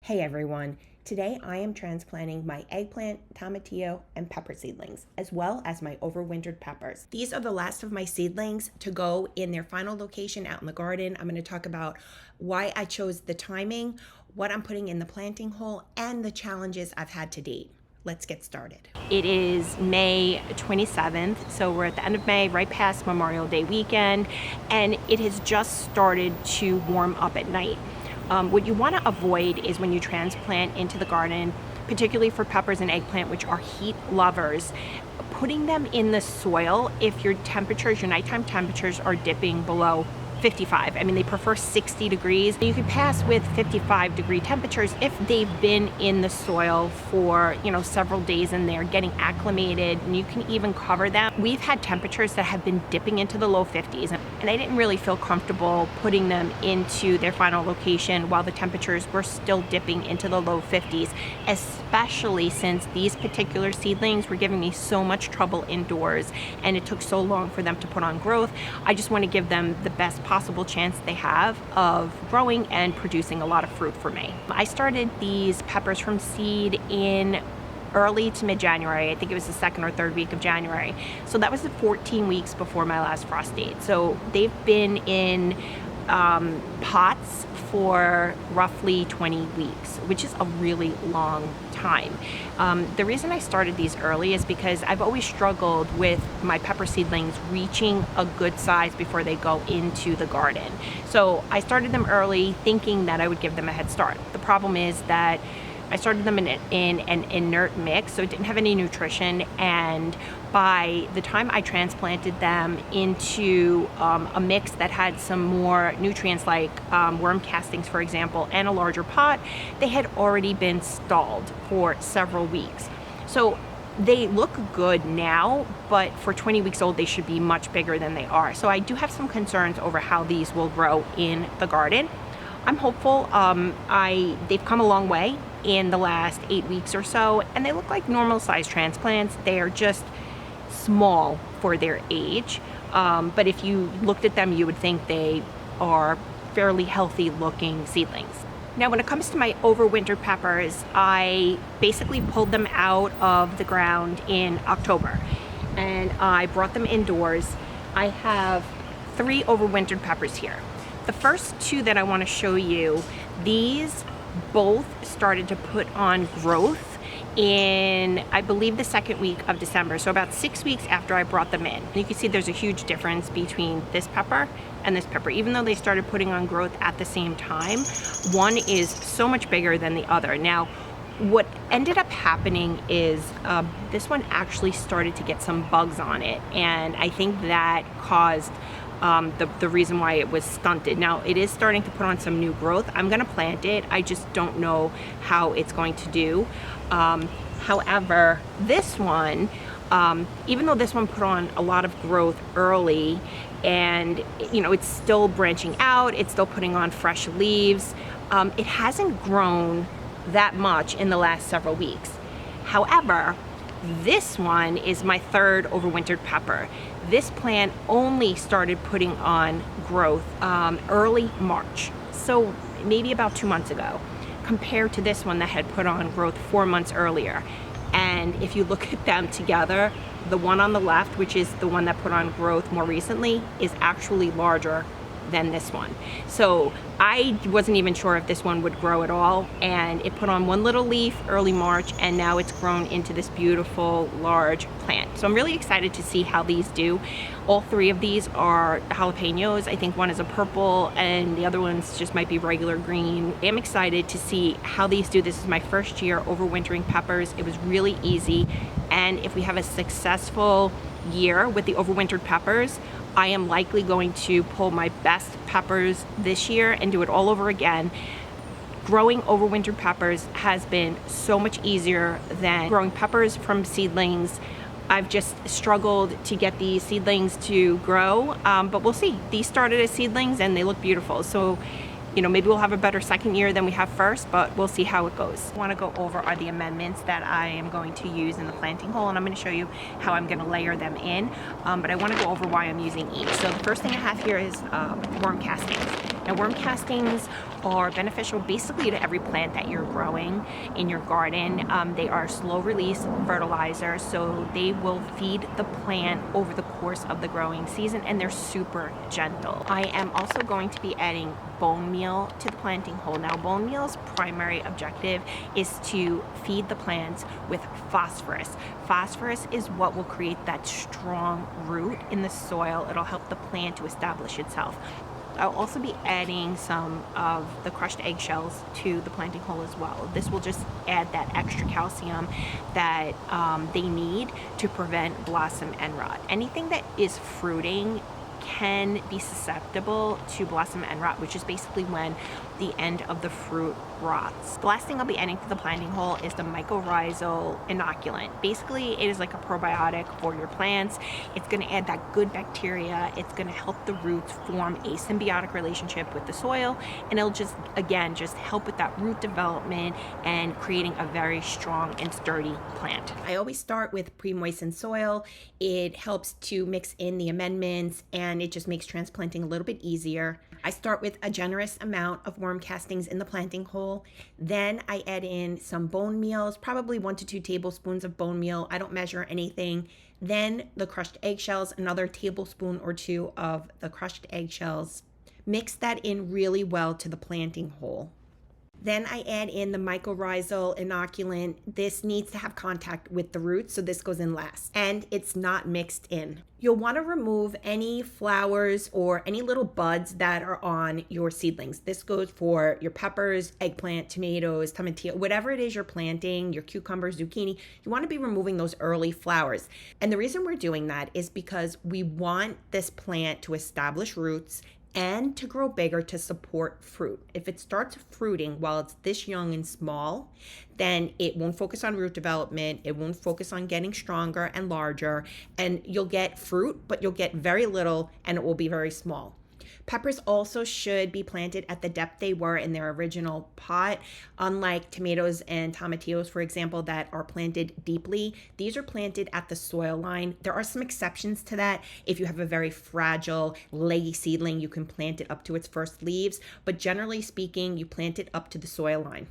Hey everyone, today I am transplanting my eggplant, tomatillo, and pepper seedlings, as well as my overwintered peppers. These are the last of my seedlings to go in their final location out in the garden. I'm going to talk about why I chose the timing, what I'm putting in the planting hole, and the challenges I've had to date. Let's get started. It is May 27th, so we're at the end of May, right past Memorial Day weekend, and it has just started to warm up at night. What you want to avoid is when you transplant into the garden, particularly for peppers and eggplant, which are heat lovers, putting them in the soil if your nighttime temperatures are dipping below 55. I mean, they prefer 60 degrees. You could pass with 55-degree temperatures if they've been in the soil for, several days and they're getting acclimated, and you can even cover them. We've had temperatures that have been dipping into the low 50s, and I didn't really feel comfortable putting them into their final location while the temperatures were still dipping into the low 50s, especially since these particular seedlings were giving me so much trouble indoors and it took so long for them to put on growth. I just want to give them the best possible chance they have of growing and producing a lot of fruit for me. I started these peppers from seed in early to mid-January. I think it was the second or third week of January. So that was 14 weeks before my last frost date. So they've been in pots for roughly 20 weeks, which is a really long time. The reason I started these early is because I've always struggled with my pepper seedlings reaching a good size before they go into the garden. So I started them early thinking that I would give them a head start. The problem is that I started them in an inert mix, so it didn't have any nutrition, and by the time I transplanted them into a mix that had some more nutrients like worm castings, for example, and a larger pot, they had already been stalled for several weeks. So they look good now, but for 20 weeks old, they should be much bigger than they are. So I do have some concerns over how these will grow in the garden. I'm hopeful. They've come a long way in the last 8 weeks or so, and they look like normal size transplants. They are just small for their age, but if you looked at them, you would think they are fairly healthy looking seedlings. Now, when it comes to my overwintered peppers, I basically pulled them out of the ground in October, and I brought them indoors. I have 3 overwintered peppers here. The first 2 that I want to show you, these both started to put on growth in, I believe, the second week of December, so about 6 weeks after I brought them in. And you can see there's a huge difference between this pepper and this pepper. Even though they started putting on growth at the same time, one is so much bigger than the other. Now, what ended up happening is this one actually started to get some bugs on it, and I think that caused the reason why it was stunted. Now, it is starting to put on some new growth. I'm going to plant it. I just don't know how it's going to do. However, this one, even though this one put on a lot of growth early, and it's still branching out, it's still putting on fresh leaves, it hasn't grown that much in the last several weeks. However, this one is my 3rd overwintered pepper. This plant only started putting on growth early March, so maybe about 2 months ago, compared to this one that had put on growth 4 months earlier. And if you look at them together, the one on the left, which is the one that put on growth more recently, is actually larger than this one. So I wasn't even sure if this one would grow at all, and it put on one little leaf early March, and now it's grown into this beautiful large plant. So I'm really excited to see how these do. All 3 of these are jalapenos. I think one is a purple and the other ones just might be regular green. I'm excited to see how these do. This is my first year overwintering peppers. It was really easy, and if we have a successful year with the overwintered peppers, I am likely going to pull my best peppers this year and do it all over again. Growing overwintered peppers has been so much easier than growing peppers from seedlings. I've just struggled to get these seedlings to grow, but we'll see. These started as seedlings and they look beautiful. So maybe we'll have a better second year than we have first, but we'll see how it goes. I want to go over are the amendments that I am going to use in the planting hole, and I'm going to show you how I'm going to layer them in, but I want to go over why I'm using each. So the first thing I have here is worm castings. Now, worm castings are beneficial basically to every plant that you're growing in your garden. They are slow release fertilizers, so they will feed the plant over the course of the growing season, and they're super gentle. I am also going to be adding bone meal to the planting hole. Now, bone meal's primary objective is to feed the plants with phosphorus. Phosphorus is what will create that strong root in the soil. It'll help the plant to establish itself. I'll also be adding some of the crushed eggshells to the planting hole as well. This will just add that extra calcium that they need to prevent blossom end rot. Anything that is fruiting can be susceptible to blossom end rot, which is basically when the end of the fruit rots. The last thing I'll be adding to the planting hole is the mycorrhizal inoculant. Basically, it is like a probiotic for your plants. It's going to add that good bacteria. It's going to help the roots form a symbiotic relationship with the soil, and it'll just help with that root development and creating a very strong and sturdy plant. I always start with pre-moistened soil. It helps to mix in the amendments, and it just makes transplanting a little bit easier. I start with a generous amount of worm castings in the planting hole. Then I add in some bone meals, probably 1 to 2 tablespoons of bone meal. I don't measure anything. Then the crushed eggshells, another tablespoon or 2 of the crushed eggshells. Mix that in really well to the planting hole. Then I add in the mycorrhizal inoculant. This needs to have contact with the roots, so this goes in last. And it's not mixed in. You'll want to remove any flowers or any little buds that are on your seedlings. This goes for your peppers, eggplant, tomatoes, tomatillo, whatever it is you're planting, your cucumbers, zucchini. You want to be removing those early flowers. And the reason we're doing that is because we want this plant to establish roots and to grow bigger to support fruit. If it starts fruiting while it's this young and small, then it won't focus on root development, it won't focus on getting stronger and larger, and you'll get fruit, but you'll get very little and it will be very small. Peppers also should be planted at the depth they were in their original pot. Unlike tomatoes and tomatillos, for example, that are planted deeply, these are planted at the soil line. There are some exceptions to that. If you have a very fragile, leggy seedling, you can plant it up to its first leaves, but generally speaking, you plant it up to the soil line.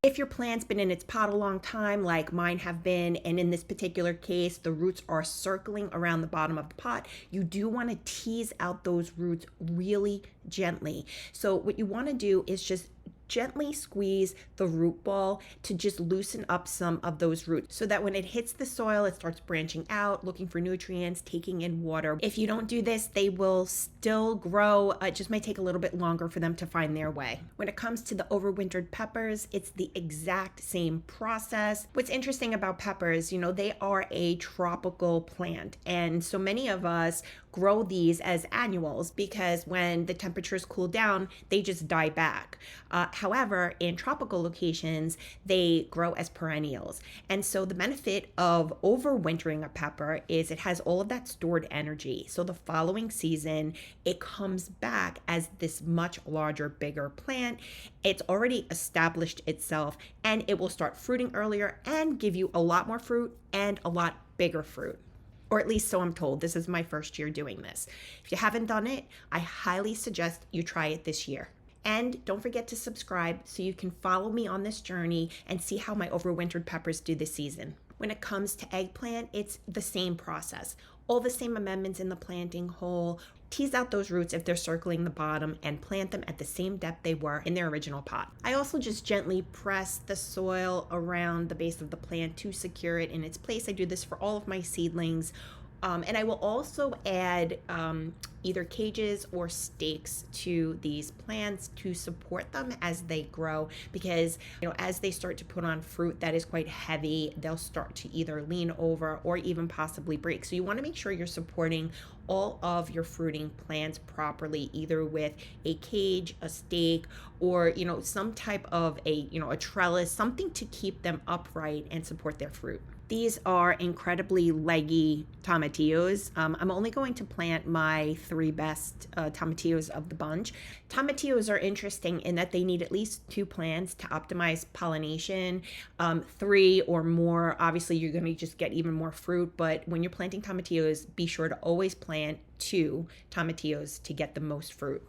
If your plant's been in its pot a long time, like mine have been, and in this particular case, the roots are circling around the bottom of the pot, you do want to tease out those roots really gently. So what you want to do is just gently squeeze the root ball to just loosen up some of those roots so that when it hits the soil, it starts branching out, looking for nutrients, taking in water. If you don't do this, they will still grow. It just might take a little bit longer for them to find their way. When it comes to the overwintered peppers, it's the exact same process. What's interesting about peppers, they are a tropical plant, and so many of us grow these as annuals because when the temperatures cool down, they just die back. However, in tropical locations, they grow as perennials. And so the benefit of overwintering a pepper is it has all of that stored energy. So the following season, it comes back as this much larger, bigger plant. It's already established itself, and it will start fruiting earlier and give you a lot more fruit and a lot bigger fruit. Or at least so I'm told. This is my first year doing this. If you haven't done it, I highly suggest you try it this year. And don't forget to subscribe so you can follow me on this journey and see how my overwintered peppers do this season. When it comes to eggplant, it's the same process. All the same amendments in the planting hole. Tease out those roots if they're circling the bottom and plant them at the same depth they were in their original pot. I also just gently press the soil around the base of the plant to secure it in its place. I do this for all of my seedlings. And I will also add either cages or stakes to these plants to support them as they grow, because as they start to put on fruit that is quite heavy, they'll start to either lean over or even possibly break. So you want to make sure you're supporting all of your fruiting plants properly, either with a cage, a stake, or some type of a trellis, something to keep them upright and support their fruit. These are incredibly leggy tomatillos. I'm only going to plant my 3 best tomatillos of the bunch. Tomatillos are interesting in that they need at least 2 plants to optimize pollination. 3 or more, obviously you're going to just get even more fruit, but when you're planting tomatillos, be sure to always plant 2 tomatillos to get the most fruit.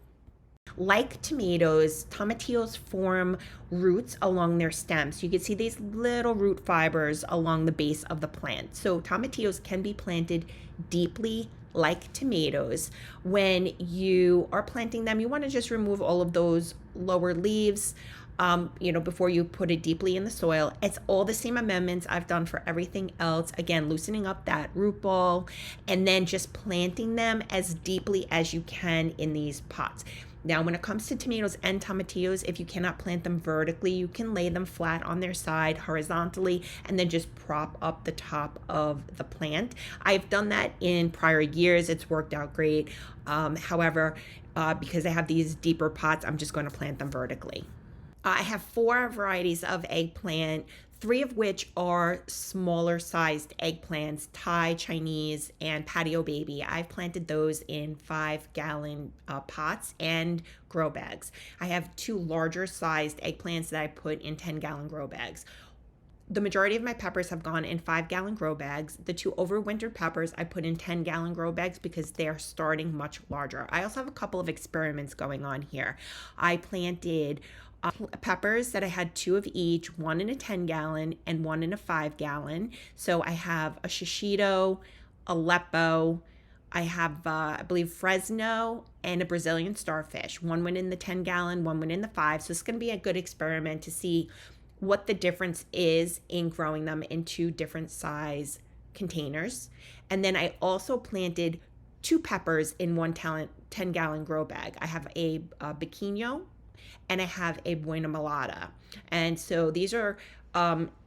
Like tomatoes, tomatillos form roots along their stems. You can see these little root fibers along the base of the plant. So tomatillos can be planted deeply like tomatoes. When you are planting them, you want to just remove all of those lower leaves before you put it deeply in the soil. It's all the same amendments I've done for everything else. Again, loosening up that root ball and then just planting them as deeply as you can in these pots. Now, when it comes to tomatoes and tomatillos, if you cannot plant them vertically, you can lay them flat on their side horizontally and then just prop up the top of the plant. I've done that in prior years. It's worked out great. However, because I have these deeper pots, I'm just going to plant them vertically. I have 4 varieties of eggplant, 3 of which are smaller sized eggplants, Thai, Chinese, and patio baby. I've planted those in 5-gallon pots and grow bags. I have 2 larger sized eggplants that I put in 10-gallon grow bags. The majority of my peppers have gone in 5-gallon grow bags. The 2 overwintered peppers I put in 10-gallon grow bags because they're starting much larger. I also have a couple of experiments going on here. I planted peppers that I had 2 of each, 1 in a 10-gallon and 1 in a 5-gallon. So I have a shishito, Aleppo, I have, I believe, Fresno, and a Brazilian starfish. 1 went in the 10-gallon, 1 went in the 5. So it's going to be a good experiment to see what the difference is in growing them in 2 different size containers. And then I also planted 2 peppers in 1 10-gallon grow bag. I have a Pequeño and I have a Buena Malata. And so these are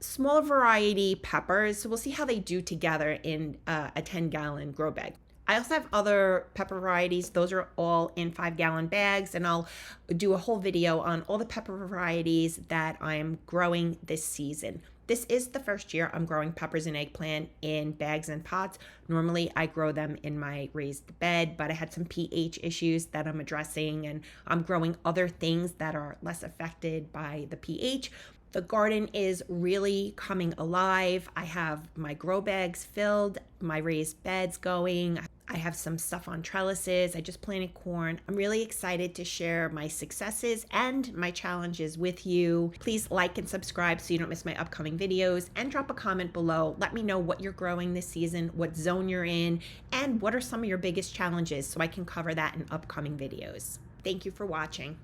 small variety peppers. So we'll see how they do together in a 10-gallon grow bag. I also have other pepper varieties. Those are all in 5-gallon bags, and I'll do a whole video on all the pepper varieties that I'm growing this season. This is the first year I'm growing peppers and eggplant in bags and pots. Normally I grow them in my raised bed, but I had some pH issues that I'm addressing, and I'm growing other things that are less affected by the pH. The garden is really coming alive. I have my grow bags filled, my raised beds going. I have some stuff on trellises. I just planted corn. I'm really excited to share my successes and my challenges with you. Please like and subscribe so you don't miss my upcoming videos, and drop a comment below. Let me know what you're growing this season, what zone you're in, and what are some of your biggest challenges so I can cover that in upcoming videos. Thank you for watching.